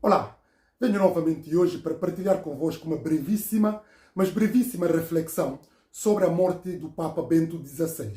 Olá, venho novamente hoje para partilhar convosco uma brevíssima, mas brevíssima reflexão sobre a morte do Papa Bento XVI.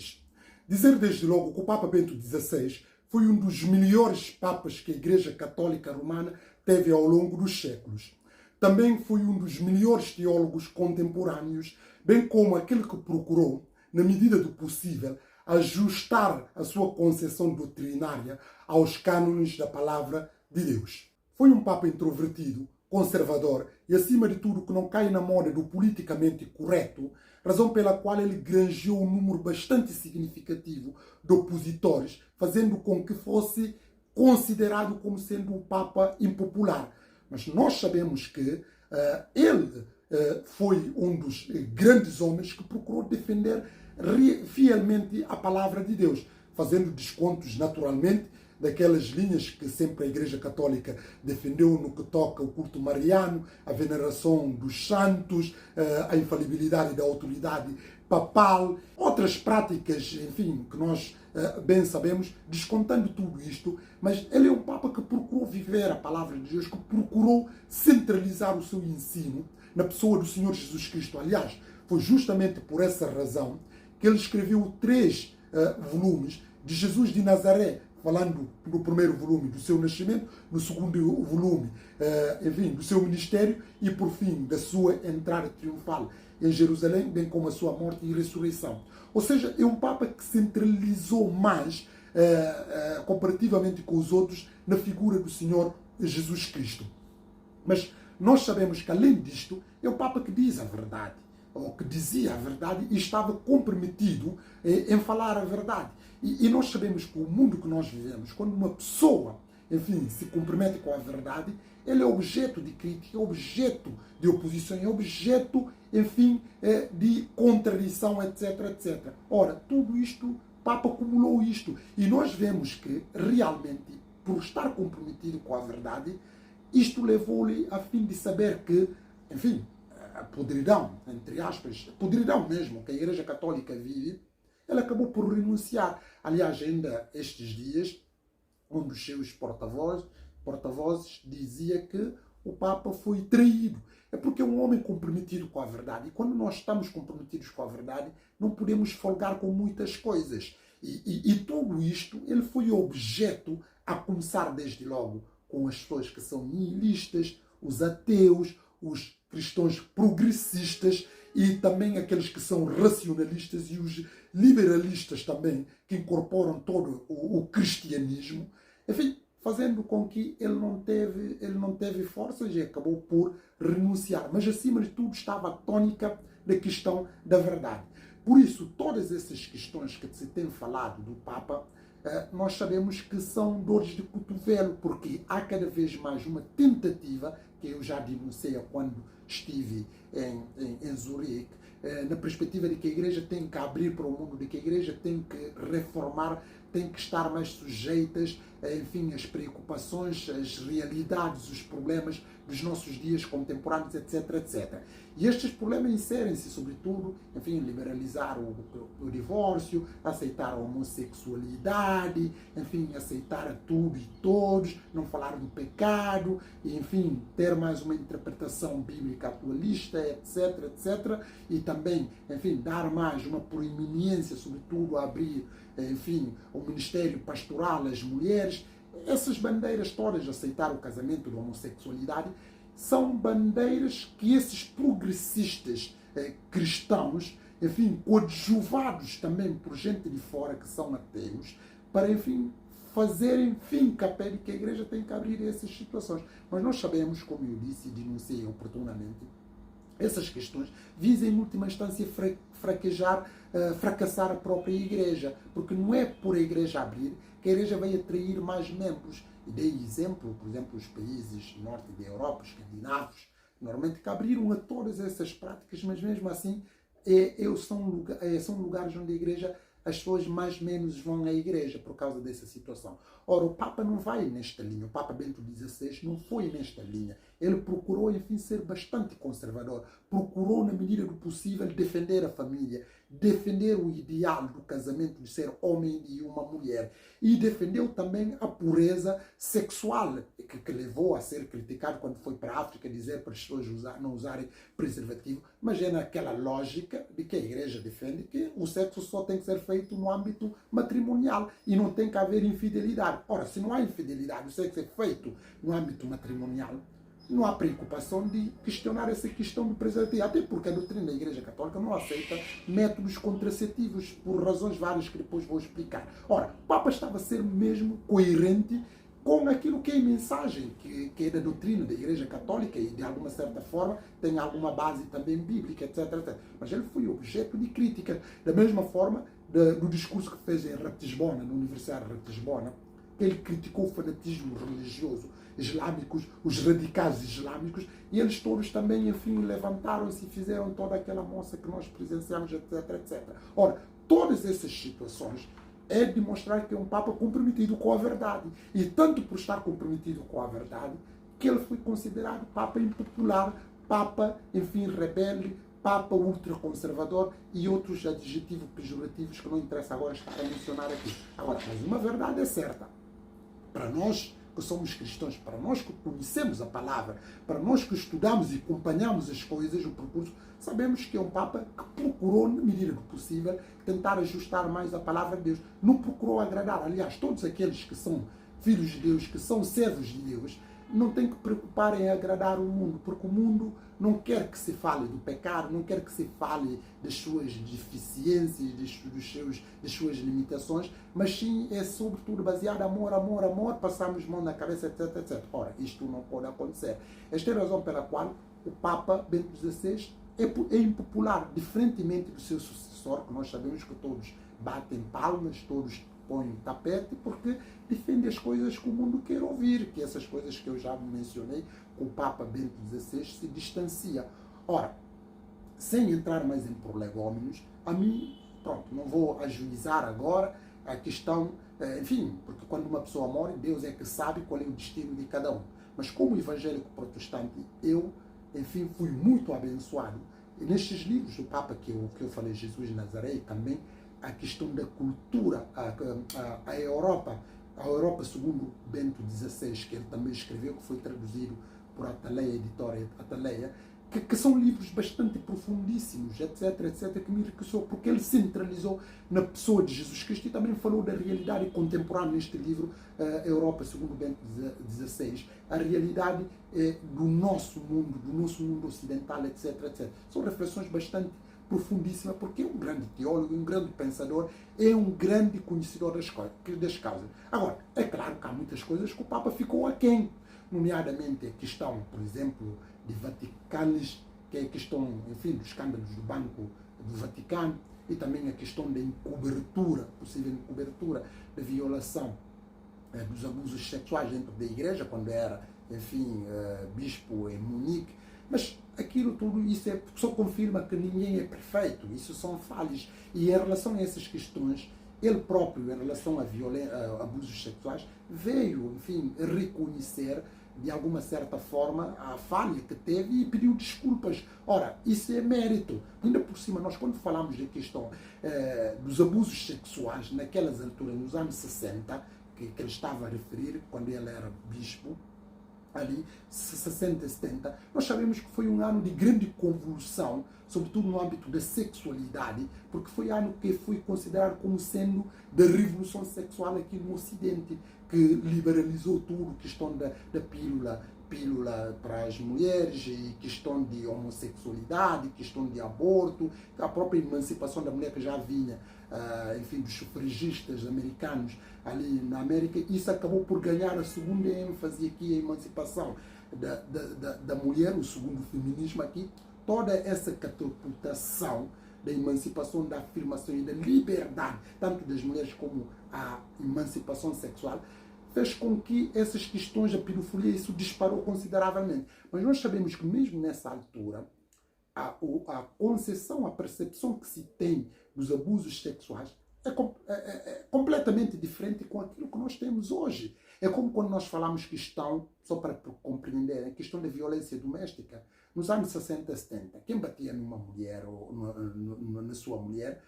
Dizer desde logo que o Papa Bento XVI foi um dos melhores papas que a Igreja Católica Romana teve ao longo dos séculos. Também foi um dos melhores teólogos contemporâneos, bem como aquele que procurou, na medida do possível, ajustar a sua concepção doutrinária aos cânones da palavra de Deus. Foi um papa introvertido, conservador e, acima de tudo, que não cai na moda do politicamente correto, razão pela qual ele granjeou um número bastante significativo de opositores, fazendo com que fosse considerado como sendo um papa impopular. Mas nós sabemos que ele foi um dos grandes homens que procurou defender fielmente a palavra de Deus, fazendo descontos, naturalmente, daquelas linhas que sempre a Igreja Católica defendeu no que toca ao culto mariano, a veneração dos santos, a infalibilidade da autoridade papal, outras práticas, enfim, que nós bem sabemos, descontando tudo isto, mas ele é um Papa que procurou viver a palavra de Deus, que procurou centralizar o seu ensino na pessoa do Senhor Jesus Cristo. Aliás, foi justamente por essa razão que ele escreveu 3 volumes de Jesus de Nazaré, falando no primeiro volume do seu nascimento, no segundo volume, enfim, do seu ministério e, por fim, da sua entrada triunfal em Jerusalém, bem como a sua morte e ressurreição. Ou seja, é um Papa que centralizou mais, comparativamente com os outros, na figura do Senhor Jesus Cristo. Mas nós sabemos que, além disto, é um Papa que diz a verdade, ou que dizia a verdade e estava comprometido em falar a verdade. E nós sabemos que o mundo que nós vivemos, quando uma pessoa, enfim, se compromete com a verdade, ele é objeto de crítica, é objeto de oposição, é objeto, enfim, de contradição, etc, etc. Ora, tudo isto, o Papa acumulou isto. E nós vemos que, realmente, por estar comprometido com a verdade, isto levou-lhe a fim de saber que, enfim, a podridão, entre aspas, podridão mesmo, que a Igreja Católica vive, ele acabou por renunciar. Aliás, ainda estes dias, um dos seus porta-vozes dizia que o Papa foi traído. É porque é um homem comprometido com a verdade. E quando nós estamos comprometidos com a verdade, não podemos folgar com muitas coisas. E tudo isto, ele foi objeto, a começar desde logo com as pessoas que são nihilistas, os ateus, os cristãos progressistas e também aqueles que são racionalistas e os liberalistas também, que incorporam todo o cristianismo, enfim, fazendo com que ele não teve forças e acabou por renunciar. Mas, acima de tudo, estava a tônica da questão da verdade. Por isso, todas essas questões que se tem falado do Papa, nós sabemos que são dores de cotovelo, porque há cada vez mais uma tentativa, que eu já denunciei quando estive em Zurique, na perspectiva de que a Igreja tem que abrir para o mundo, de que a Igreja tem que reformar, tem que estar mais sujeitas, enfim, às preocupações, às realidades, os problemas dos nossos dias contemporâneos, etc, etc. E estes problemas inserem-se, sobretudo, enfim, liberalizar o divórcio, aceitar a homossexualidade, enfim, aceitar a tudo e todos, não falar do pecado, e, enfim, ter mais uma interpretação bíblica atualista, etc, etc. E também, enfim, dar mais uma proeminência, sobretudo, a abrir, enfim, o ministério pastoral às mulheres. Essas bandeiras todas, aceitar o casamento da homossexualidade, são bandeiras que esses progressistas cristãos, enfim, coadjuvados também por gente de fora que são ateus, para, enfim, fazerem capé de que a Igreja tem que abrir essas situações. Mas nós sabemos, como eu disse e denunciei oportunamente, essas questões visam, em última instância, fracassar a própria Igreja, porque não é por a Igreja abrir que a Igreja vai atrair mais membros. E dei exemplo, por exemplo, os países do norte da Europa, os escandinavos, normalmente que abriram a todas essas práticas, mas mesmo assim são lugares onde a Igreja, as pessoas mais ou menos vão à Igreja por causa dessa situação. Ora, o Papa não vai nesta linha, o Papa Bento XVI não foi nesta linha. Ele procurou, enfim, ser bastante conservador, procurou, na medida do possível, defender a família. defender o ideal do casamento de ser homem e uma mulher e defendeu também a pureza sexual, que levou a ser criticado quando foi para a África dizer para as pessoas não usarem preservativo, mas é naquela lógica de que a igreja defende que o sexo só tem que ser feito no âmbito matrimonial e não tem que haver infidelidade. Ora, se não há infidelidade, o sexo é feito no âmbito matrimonial, não há preocupação de questionar essa questão do preservativo, até porque a doutrina da Igreja Católica não aceita métodos contraceptivos, por razões várias que depois vou explicar. Ora, o Papa estava a ser mesmo coerente com aquilo que é a mensagem, que é da doutrina da Igreja Católica e de alguma certa forma tem alguma base também bíblica, etc, etc. Mas ele foi objeto de crítica, da mesma forma do discurso que fez em Ratisbona, na Universidade de Ratisbona, ele criticou o fanatismo religioso islâmicos, os radicais islâmicos, e eles todos também, enfim, levantaram-se e fizeram toda aquela moça que nós presenciamos, etc, etc. Ora, todas essas situações é demonstrar que é um Papa comprometido com a verdade. E tanto por estar comprometido com a verdade, que ele foi considerado Papa impopular, Papa, enfim, rebelde, Papa ultraconservador e outros adjetivos pejorativos que não interessa agora estar a mencionar aqui. Agora, mas uma verdade é certa. Para nós que somos cristãos, para nós que conhecemos a palavra, para nós que estudamos e acompanhamos as coisas, o percurso, sabemos que é um Papa que procurou, na medida do possível, tentar ajustar mais a palavra de Deus. Não procurou agradar. Aliás, todos aqueles que são filhos de Deus, que são servos de Deus, não têm que preocupar em agradar o mundo, porque o mundo não quer que se fale do pecado, não quer que se fale das suas deficiências, das suas limitações, mas sim é sobretudo baseado em amor, amor, amor, passamos mão na cabeça, etc, etc. Ora, isto não pode acontecer. Esta é a razão pela qual o Papa Bento XVI é impopular, diferentemente do seu sucessor, que nós sabemos que todos batem palmas, todos põe o tapete, porque defende as coisas que o mundo quer ouvir, que essas coisas que eu já mencionei, que o Papa Bento XVI se distancia. Ora, sem entrar mais em prolegômenos, a mim, pronto, não vou ajuizar agora a questão, enfim, porque quando uma pessoa morre, Deus é que sabe qual é o destino de cada um. Mas como evangélico protestante, eu, enfim, fui muito abençoado. E nestes livros do Papa que eu falei, Jesus de Nazaré, e também a questão da cultura, a Europa segundo Bento XVI, que ele também escreveu, que foi traduzido por Ataleia, editora Ataleia, que são livros bastante profundíssimos, etc, etc, que me enriqueceu, porque ele centralizou na pessoa de Jesus Cristo e também falou da realidade contemporânea neste livro, Europa segundo Bento XVI, a realidade do nosso mundo ocidental, etc, etc. São reflexões bastante profundíssima, porque é um grande teólogo, um grande pensador, é um grande conhecedor das causas. Agora, é claro que há muitas coisas que o Papa ficou aquém, nomeadamente a questão, por exemplo, de Vaticanes, que é a questão, enfim, dos escândalos do Banco do Vaticano, e também a questão da encobertura, possível encobertura, da violação dos abusos sexuais dentro da igreja, quando era, enfim, bispo em Munique. Mas aquilo tudo, isso só confirma que ninguém é perfeito, isso são falhas. E em relação a essas questões, ele próprio, em relação a abusos sexuais, veio, enfim, reconhecer, de alguma certa forma, a falha que teve e pediu desculpas. Ora, isso é mérito. Ainda por cima, nós quando falamos da questão dos abusos sexuais, naquelas alturas, nos anos 60, que ele estava a referir, quando ele era bispo, ali, 60 e 70, nós sabemos que foi um ano de grande convulsão, sobretudo no âmbito da sexualidade, porque foi ano que foi considerado como sendo da revolução sexual aqui no Ocidente, que liberalizou tudo, questão da pílula para as mulheres, e questão de homossexualidade, questão de aborto, a própria emancipação da mulher que já vinha, enfim, dos sufragistas americanos ali na América. Isso acabou por ganhar a segunda ênfase aqui, a emancipação da mulher, o segundo feminismo aqui, toda essa catapultação da emancipação, da afirmação e da liberdade, tanto das mulheres como a emancipação sexual, fez com que essas questões da pedofilia, isso disparou consideravelmente. Mas nós sabemos que mesmo nessa altura, a concepção, a percepção que se tem dos abusos sexuais é completamente diferente com aquilo que nós temos hoje. É como quando nós falamos questão, só para compreender, a questão da violência doméstica. Nos anos 60, 70, quem batia numa mulher ou na sua mulher,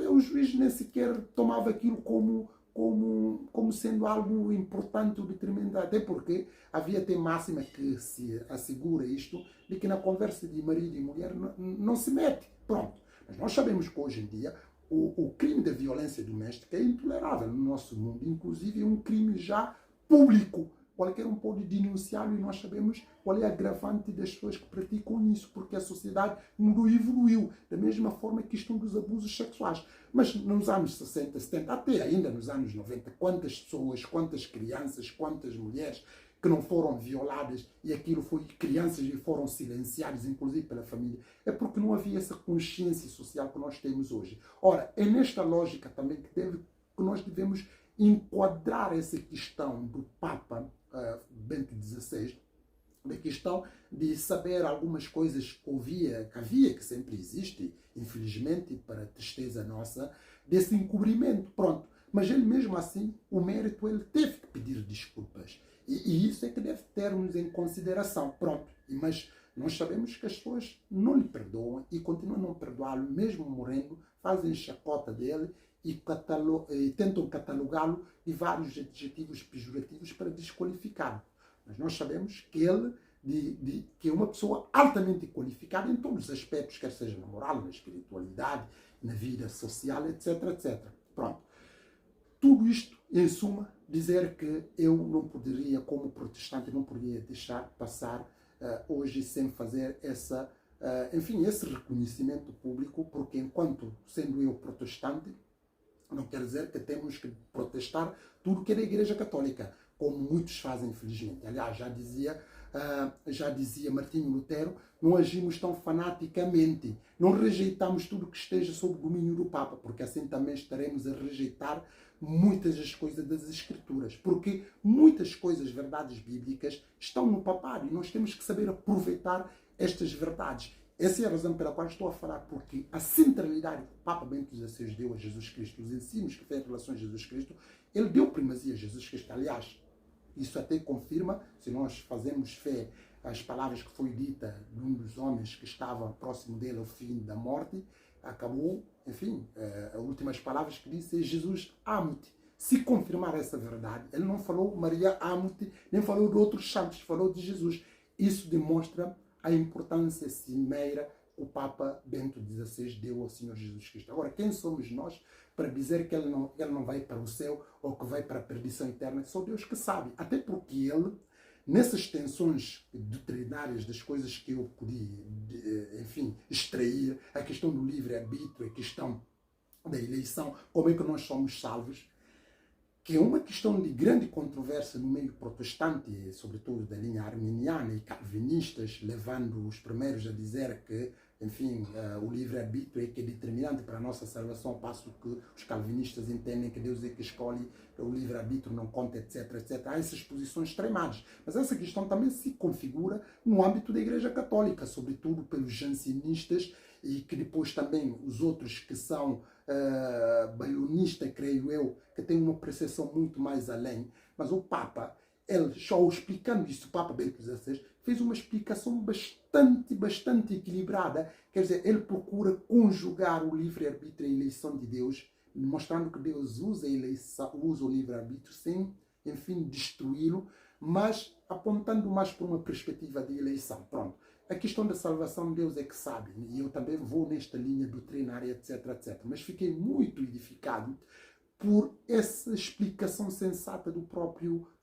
o juiz nem sequer tomava aquilo como sendo algo importante ou determinante, até porque havia até máxima que se assegura isto, de que na conversa de marido e mulher não se mete. Pronto. Mas nós sabemos que hoje em dia o crime da violência doméstica é intolerável no nosso mundo, inclusive é um crime já público. Qualquer um pode denunciá-lo e nós sabemos qual é a agravante das pessoas que praticam isso, porque a sociedade mudou e evoluiu, da mesma forma que a questão dos abusos sexuais. Mas nos anos 60, 70, até ainda nos anos 90, quantas pessoas, quantas crianças, quantas mulheres que não foram violadas e aquilo foi crianças e foram silenciadas, inclusive pela família, é porque não havia essa consciência social que nós temos hoje. Ora, é nesta lógica também que nós devemos enquadrar essa questão do Papa Bento XVI, da questão de saber algumas coisas que sempre existe, infelizmente, para tristeza nossa, desse encobrimento. Pronto. Mas ele mesmo assim, o mérito, ele teve que pedir desculpas. E isso é que deve termos em consideração. Pronto. Mas nós sabemos que as pessoas não lhe perdoam e continuam a não perdoá-lo, mesmo morrendo, fazem chacota dele e tentam catalogá-lo de vários adjetivos pejorativos para desqualificá-lo. Mas nós sabemos que ele que é uma pessoa altamente qualificada em todos os aspectos, quer seja na moral, na espiritualidade, na vida social, etc, etc. Pronto. Tudo isto, em suma, dizer que eu não poderia, como protestante, não poderia deixar passar hoje sem fazer esse reconhecimento público, porque enquanto sendo eu protestante, não quer dizer que temos que protestar tudo que é da Igreja Católica, como muitos fazem, infelizmente. Aliás, já dizia Martinho Lutero, não agimos tão fanaticamente, não rejeitamos tudo que esteja sob o domínio do Papa, porque assim também estaremos a rejeitar muitas das coisas das Escrituras, porque muitas coisas, verdades bíblicas, estão no papado e nós temos que saber aproveitar estas verdades. Essa é a razão pela qual estou a falar, porque a centralidade que o Papa Bento XVI deu a Jesus Cristo, os ensinos que fez em relação a Jesus Cristo, ele deu primazia a Jesus Cristo. Aliás, isso até confirma, se nós fazemos fé às palavras que foi dita de um dos homens que estava próximo dele ao fim da morte, acabou, enfim, as últimas palavras que disse é: Jesus, amo-te. Se confirmar essa verdade, ele não falou Maria, amo-te, nem falou de outros santos, falou de Jesus. Isso demonstra a importância cimeira que o Papa Bento XVI deu ao Senhor Jesus Cristo. Agora, quem somos nós para dizer que ele não vai para o céu ou que vai para a perdição eterna? Só Deus que sabe. Até porque ele, nessas tensões doutrinárias das coisas que eu podia, enfim, extrair, a questão do livre-arbítrio, a questão da eleição, como é que nós somos salvos, que é uma questão de grande controvérsia no meio protestante, sobretudo da linha arminiana e calvinistas, levando os primeiros a dizer que, enfim, o livre-arbítrio é que é determinante para a nossa salvação, ao passo que os calvinistas entendem que Deus é que escolhe, o livre-arbítrio não conta, etc, etc. Há essas posições extremadas. Mas essa questão também se configura no âmbito da Igreja Católica, sobretudo pelos jansenistas, e que depois também os outros que são balionistas, creio eu, que têm uma percepção muito mais além. Mas o Papa, ele, só explicando isso, o Papa Bento XVI, fez uma explicação bastante equilibrada. Quer dizer, ele procura conjugar o livre-arbítrio e a eleição de Deus, mostrando que Deus usa o livre-arbítrio sem, enfim, destruí-lo, mas apontando mais para uma perspectiva de eleição. Pronto. A questão da salvação, Deus é que sabe, e eu também vou nesta linha doutrinária, etc, etc. Mas fiquei muito edificado por essa explicação sensata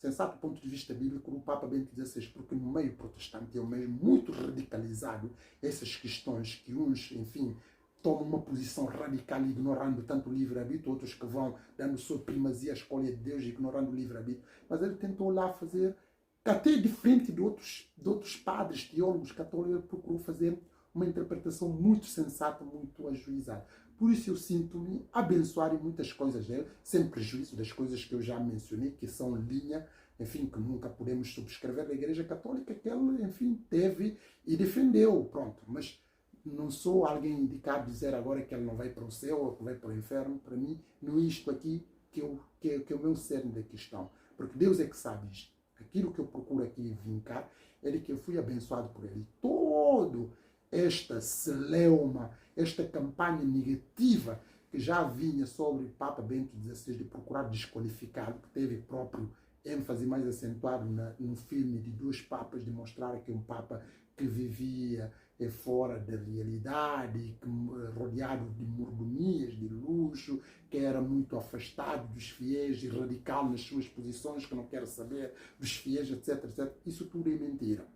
sensato do ponto de vista bíblico do Papa Bento XVI, porque no meio protestante é um meio muito radicalizado essas questões que uns, enfim, tomam uma posição radical ignorando tanto o livre-arbítrio, outros que vão dando sua primazia à escolha de Deus ignorando o livre-arbítrio. Mas ele tentou lá fazer, até diferente de outros padres, teólogos católicos, ele procurou fazer uma interpretação muito sensata, muito ajuizada. Por isso eu sinto-me abençoado em muitas coisas dele, sem prejuízo das coisas que eu já mencionei, que são linha, enfim, que nunca podemos subscrever da Igreja Católica, que ele, enfim, teve e defendeu, pronto. Mas não sou alguém indicado a dizer agora que ele não vai para o céu ou que vai para o inferno. Para mim, não é isto aqui que é o meu cerne da questão. Porque Deus é que sabe isto. Aquilo que eu procuro aqui vincar é de que eu fui abençoado por Ele. Todo esta celeuma, esta campanha negativa que já vinha sobre o Papa Bento XVI de procurar desqualificá-lo, que teve próprio ênfase mais acentuado no filme de dois papas, de mostrar que um papa que vivia fora da realidade, rodeado de mordomias, de luxo, que era muito afastado dos fiéis e radical nas suas posições, que não quer saber dos fiéis, etc, etc. Isso tudo é mentira.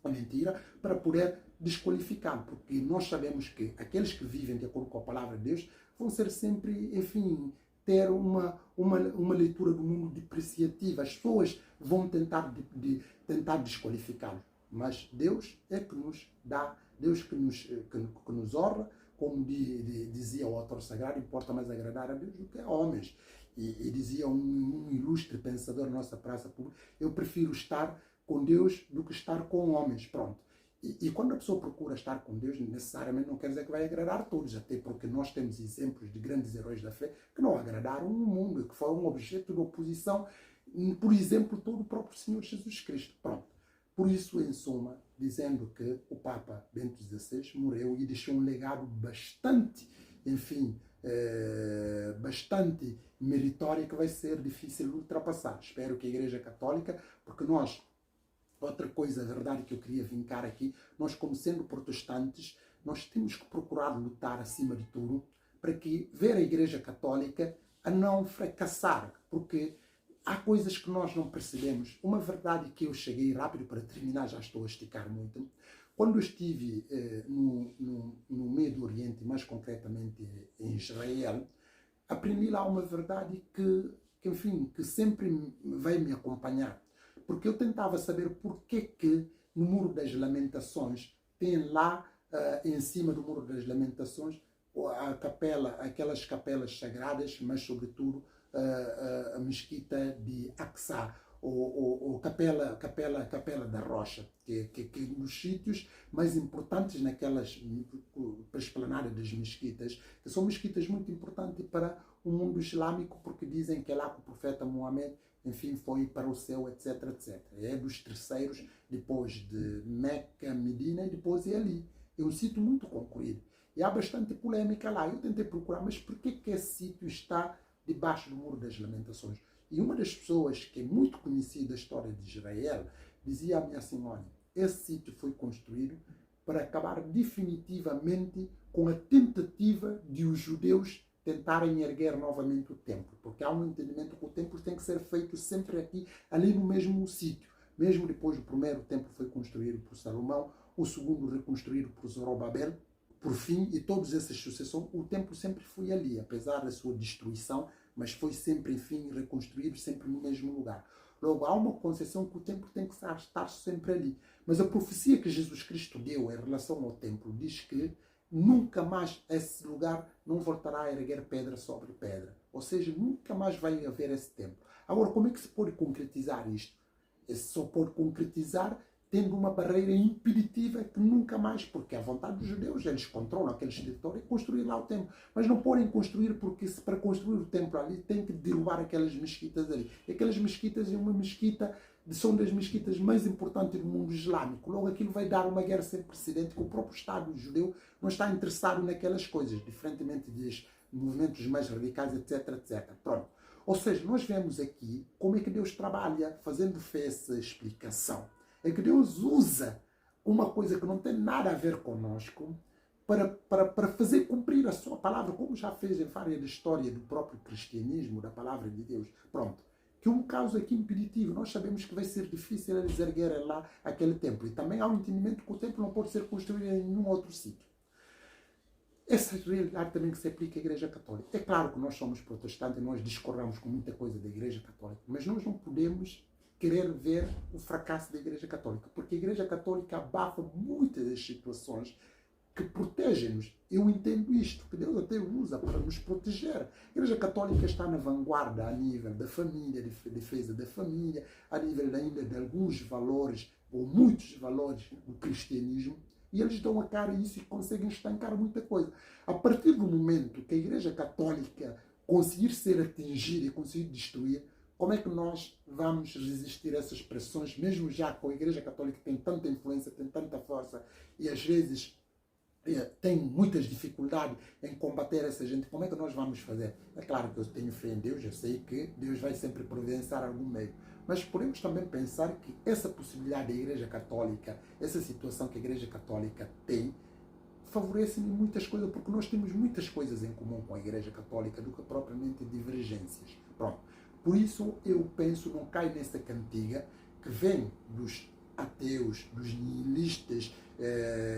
É mentira para poder desqualificá-lo, porque nós sabemos que aqueles que vivem de acordo com a palavra de Deus vão ser sempre, enfim, ter uma leitura do mundo depreciativa. As pessoas vão tentar desqualificá-lo. Mas Deus é que nos dá, Deus que nos honra, como dizia o autor sagrado, importa mais agradar a Deus do que a homens. E dizia um ilustre pensador na nossa praça pública, eu prefiro estar com Deus do que estar com homens. Pronto. E quando a pessoa procura estar com Deus, necessariamente não quer dizer que vai agradar a todos, até porque nós temos exemplos de grandes heróis da fé que não agradaram o mundo, que foram um objeto de oposição, por exemplo, todo o próprio Senhor Jesus Cristo. Pronto. Por isso, em suma, dizendo que o Papa Bento XVI morreu e deixou um legado bastante, enfim, bastante meritório, que vai ser difícil de ultrapassar. Espero que a Igreja Católica, porque nós, outra coisa, a verdade que eu queria vincar aqui, nós como sendo protestantes, nós temos que procurar lutar acima de tudo para que ver a Igreja Católica a não fracassar, porque há coisas que nós não percebemos. Uma verdade que eu cheguei rápido para terminar, já estou a esticar muito. Quando eu estive no Médio Oriente, mais concretamente em Israel, aprendi lá uma verdade enfim, que sempre vai me acompanhar. Porque eu tentava saber porque que no Muro das Lamentações tem lá, em cima do Muro das Lamentações, aquelas capelas sagradas, mas sobretudo a mesquita de Aqsa, ou capela da Rocha, que é um dos sítios mais importantes naquelas esplanadas das mesquitas, que são mesquitas muito importantes para o mundo islâmico, porque dizem que é lá que o profeta Muhammad, enfim, foi para o céu, etc, etc. É dos terceiros, depois de Meca, Medina, e depois é ali. É um sítio muito concorrido. E há bastante polêmica lá. Eu tentei procurar, mas por que esse sítio está debaixo do Muro das Lamentações? E uma das pessoas que é muito conhecida da história de Israel dizia a mim assim, olha, esse sítio foi construído para acabar definitivamente com a tentativa de os judeus tentarem erguer novamente o templo, porque há um entendimento que o templo tem que ser feito sempre aqui, ali no mesmo sítio. Mesmo depois do primeiro templo foi construído por Salomão, o segundo reconstruído por Zorobabel, por fim, e todos esses sucessores, o templo sempre foi ali, apesar da sua destruição, mas foi sempre, enfim, reconstruído, sempre no mesmo lugar. Logo, há uma concepção que o templo tem que estar sempre ali. Mas a profecia que Jesus Cristo deu em relação ao templo diz que nunca mais esse lugar não voltará a erguer pedra sobre pedra. Ou seja, nunca mais vai haver esse templo. Agora, como é que se pode concretizar isto? Só pode concretizar tendo uma barreira impeditiva que nunca mais, porque a vontade dos judeus, eles controlam aqueles territórios e construir lá o templo. Mas não podem construir, porque para construir o templo ali tem que derrubar aquelas mesquitas ali. E aquelas mesquitas é uma mesquita, são das mesquitas mais importantes do mundo islâmico. Logo aquilo vai dar uma guerra sem precedente, que o próprio Estado judeu não está interessado naquelas coisas, diferentemente dos movimentos mais radicais, etc, etc. Pronto. Ou seja, nós vemos aqui como é que Deus trabalha, fazendo-se essa explicação. É que Deus usa uma coisa que não tem nada a ver conosco para fazer cumprir a sua palavra, como já fez em várias histórias do próprio cristianismo, da palavra de Deus. Pronto. Que um caso aqui impeditivo. Nós sabemos que vai ser difícil eles erguerem lá aquele templo. E também há um entendimento que o templo não pode ser construído em nenhum outro sítio. Essa realidade também que se aplica à Igreja Católica. É claro que nós somos protestantes e nós discordamos com muita coisa da Igreja Católica, mas nós não podemos querer ver o fracasso da Igreja Católica, porque a Igreja Católica abafa muitas das situações que protegem-nos. Eu entendo isto, que Deus até usa para nos proteger. A Igreja Católica está na vanguarda a nível da família, de defesa da família, a nível ainda de alguns valores, ou muitos valores do cristianismo, e eles dão a cara a isso e conseguem estancar muita coisa. A partir do momento que a Igreja Católica conseguir ser atingida e conseguir destruir, Como é que nós vamos resistir a essas pressões, mesmo já com a Igreja Católica que tem tanta influência, tem tanta força e às vezes tem muitas dificuldades em combater essa gente? Como é que nós vamos fazer? É claro que eu tenho fé em Deus, eu sei que Deus vai sempre providenciar algum meio. Mas podemos também pensar que essa possibilidade da Igreja Católica, essa situação que a Igreja Católica tem, favorece-me muitas coisas, porque nós temos muitas coisas em comum com a Igreja Católica do que propriamente divergências. Pronto. Por isso eu penso, não cai nessa cantiga que vem dos ateus, dos nihilistas,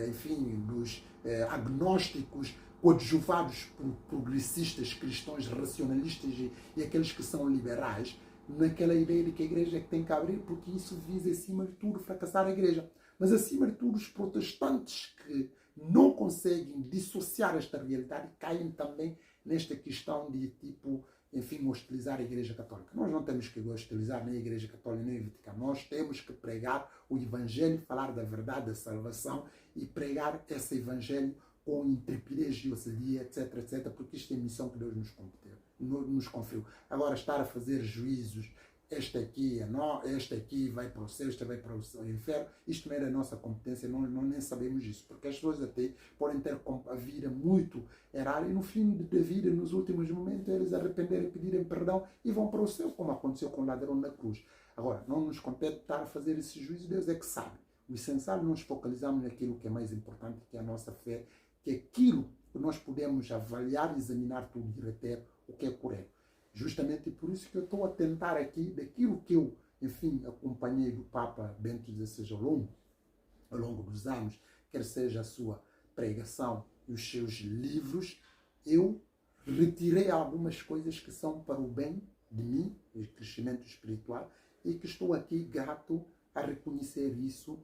enfim, dos agnósticos, coadjuvados por progressistas, cristãos, racionalistas e aqueles que são liberais, naquela ideia de que a igreja é que tem que abrir, porque isso visa, acima de tudo, fracassar a igreja. Mas, acima de tudo, os protestantes que não conseguem dissociar esta realidade caem também nesta questão de, tipo, enfim, hostilizar a Igreja Católica. Nós não temos que hostilizar nem a Igreja Católica nem a Vaticano. Nós temos que pregar o Evangelho, falar da verdade da salvação e pregar esse Evangelho com intrepidez e ousadia, etc, etc, porque isto é a missão que Deus nos conferiu. Agora, estar a fazer juízos, este aqui vai para o céu, este vai para o inferno, isto não é da nossa competência, nós nem sabemos isso, porque as pessoas até podem ter a vida muito errada e no fim da vida, nos últimos momentos, eles arrependerem, pedirem perdão e vão para o céu, como aconteceu com o ladrão na cruz. Agora, não nos compete estar a fazer esse juízo, Deus é que sabe. O essencial, nos focalizamos naquilo que é mais importante, que é a nossa fé, que é aquilo que nós podemos avaliar, examinar tudo e reter o que é correto. Justamente por isso que eu estou a tentar aqui, daquilo que eu, enfim, acompanhei do Papa Bento XVI ao longo dos anos, quer seja a sua pregação e os seus livros, eu retirei algumas coisas que são para o bem de mim, o crescimento espiritual, e que estou aqui grato a reconhecer isso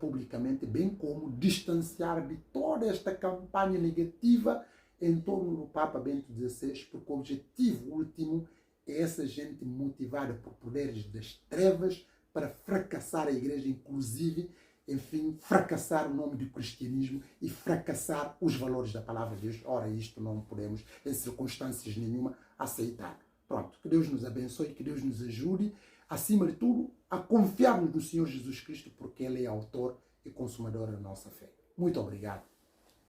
publicamente, bem como distanciar de toda esta campanha negativa em torno do Papa Bento XVI, porque o objetivo último é essa gente motivada por poderes das trevas para fracassar a Igreja, inclusive, enfim, fracassar o nome do cristianismo e fracassar os valores da palavra de Deus. Ora, isto não podemos, em circunstâncias nenhuma, aceitar. Pronto, que Deus nos abençoe, que Deus nos ajude, acima de tudo, a confiarmos no Senhor Jesus Cristo, porque Ele é autor e consumador da nossa fé. Muito obrigado.